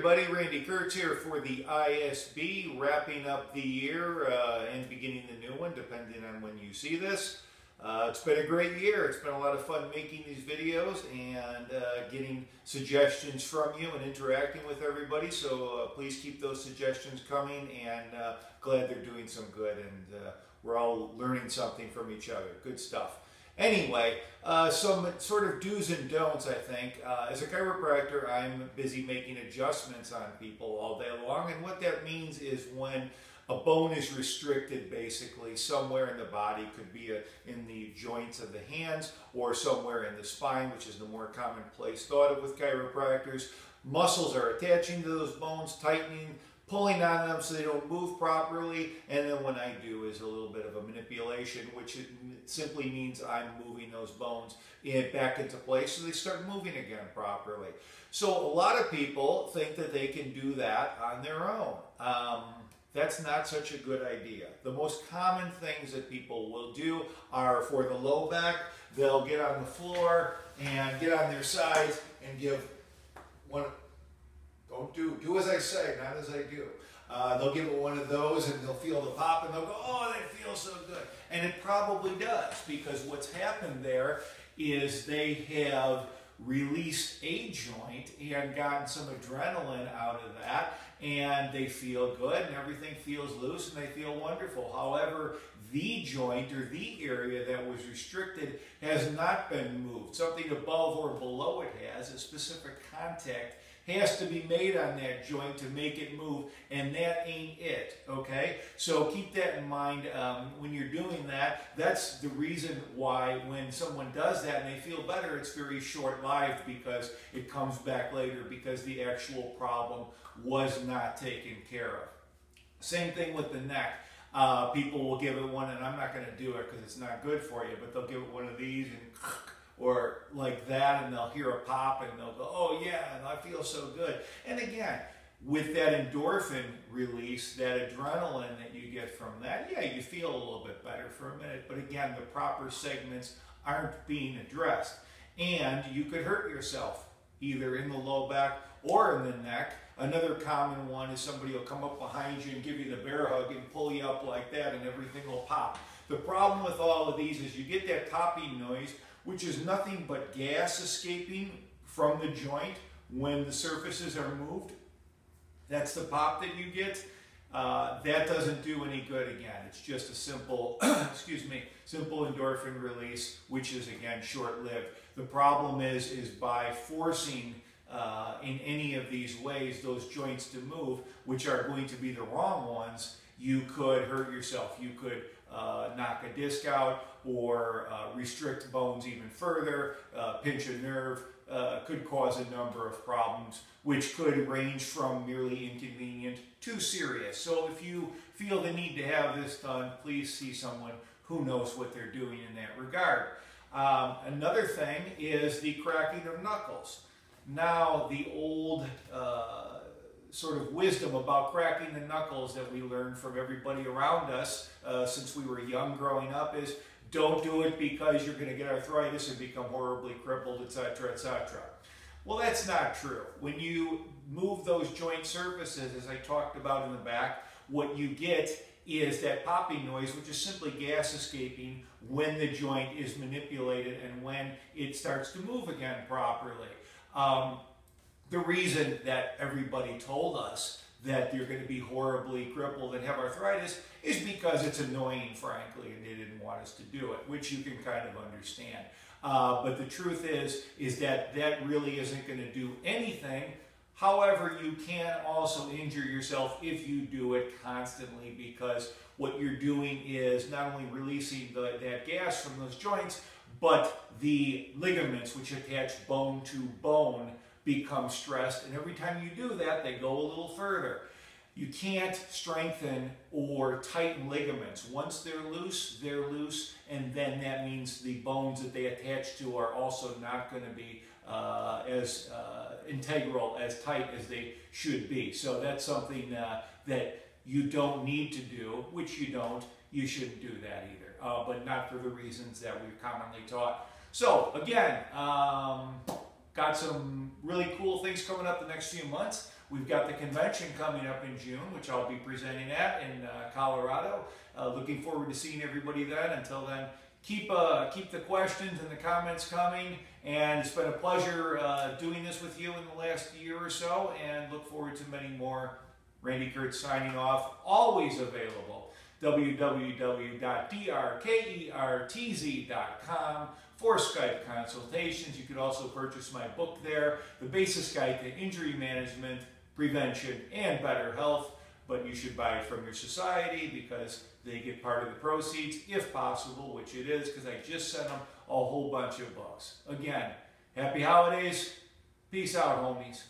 everybody, Randy Kurtz here for the ISB, wrapping up the year and beginning the new one, depending on when you see this. It's been a great year. It's been a lot of fun making these videos and getting suggestions from you and interacting with everybody. So please keep those suggestions coming, and glad they're doing some good, and we're all learning something from each other. Good stuff. Anyway, some sort of do's and don'ts, I think. As a chiropractor, I'm busy making adjustments on people all day long, and what that means is when a bone is restricted, basically, somewhere in the body, could be in the joints of the hands or somewhere in the spine, which is the more commonplace thought of with chiropractors. Muscles are attaching to those bones, tightening, pulling on them so they don't move properly, and then what I do is a little bit of a manipulation, which simply means I'm moving those bones back into place so they start moving again properly. So a lot of people think that they can do that on their own. That's not such a good idea. The most common things that people will do are for the low back, they'll get on the floor and get on their sides and give one. Don't do as I say, not as I do. They'll give it one of those and they'll feel the pop and they'll go, oh, that feels so good. And it probably does, because what's happened there is they have released a joint and gotten some adrenaline out of that, and they feel good and everything feels loose and they feel wonderful. However, the joint or the area that was restricted has not been moved. Something above or below it has, a specific contact has to be made on that joint to make it move, and that ain't it, okay? So keep that in mind when you're doing that. That's the reason why when someone does that and they feel better, it's very short-lived, because it comes back later because the actual problem was not taken care of. Same thing with the neck. People will give it one, and I'm not going to do it because it's not good for you, but they'll give it one of these and or like that, and they'll hear a pop and they'll go, oh yeah, and I feel so good. And again, with that endorphin release, that adrenaline that you get from that, yeah, you feel a little bit better for a minute, but again, the proper segments aren't being addressed. And you could hurt yourself, either in the low back or in the neck. Another common one is somebody will come up behind you and give you the bear hug and pull you up like that, and everything will pop. The problem with all of these is you get that popping noise, which is nothing but gas escaping from the joint when the surfaces are moved. That's the pop that you get. That doesn't do any good again. It's just a simple, simple endorphin release, which is again short-lived. The problem is by forcing in any of these ways those joints to move, which are going to be the wrong ones, you could hurt yourself. You could knock a disc out, or restrict bones even further, pinch a nerve, could cause a number of problems, which could range from merely inconvenient to serious. So if you feel the need to have this done, please see someone who knows what they're doing in that regard. Another thing is the cracking of knuckles. Now, the old sort of wisdom about cracking the knuckles that we learned from everybody around us since we were young growing up is, don't do it because you're going to get arthritis and become horribly crippled, etc., etc. Well, that's not true. When you move those joint surfaces, as I talked about in the back, what you get is that popping noise, which is simply gas escaping when the joint is manipulated and when it starts to move again properly. The reason that everybody told us that you're going to be horribly crippled and have arthritis is because it's annoying, frankly, and they didn't want us to do it, which you can kind of understand. But the truth is that that really isn't going to do anything. However, you can also injure yourself if you do it constantly, because what you're doing is not only releasing that gas from those joints, but the ligaments which attach bone to bone become stressed, and every time you do that, they go a little further. You can't strengthen or tighten ligaments. Once they're loose, and then that means the bones that they attach to are also not going to be as integral, as tight as they should be. So that's something that you don't need to do, which you don't. You shouldn't do that either, but not for the reasons that we're commonly taught. So again, got some really cool things coming up the next few months. We've got the convention coming up in June, which I'll be presenting at in Colorado. Looking forward to seeing everybody then. Until then, keep the questions and the comments coming. And it's been a pleasure doing this with you in the last year or so, and look forward to many more. Randy Kurtz signing off, always available. www.drkertz.com for Skype consultations. You could also purchase my book there, The Basis Guide to Injury Management, Prevention, and Better Health. But you should buy it from your society because they get part of the proceeds, if possible, which it is, because I just sent them a whole bunch of books. Again, happy holidays. Peace out, homies.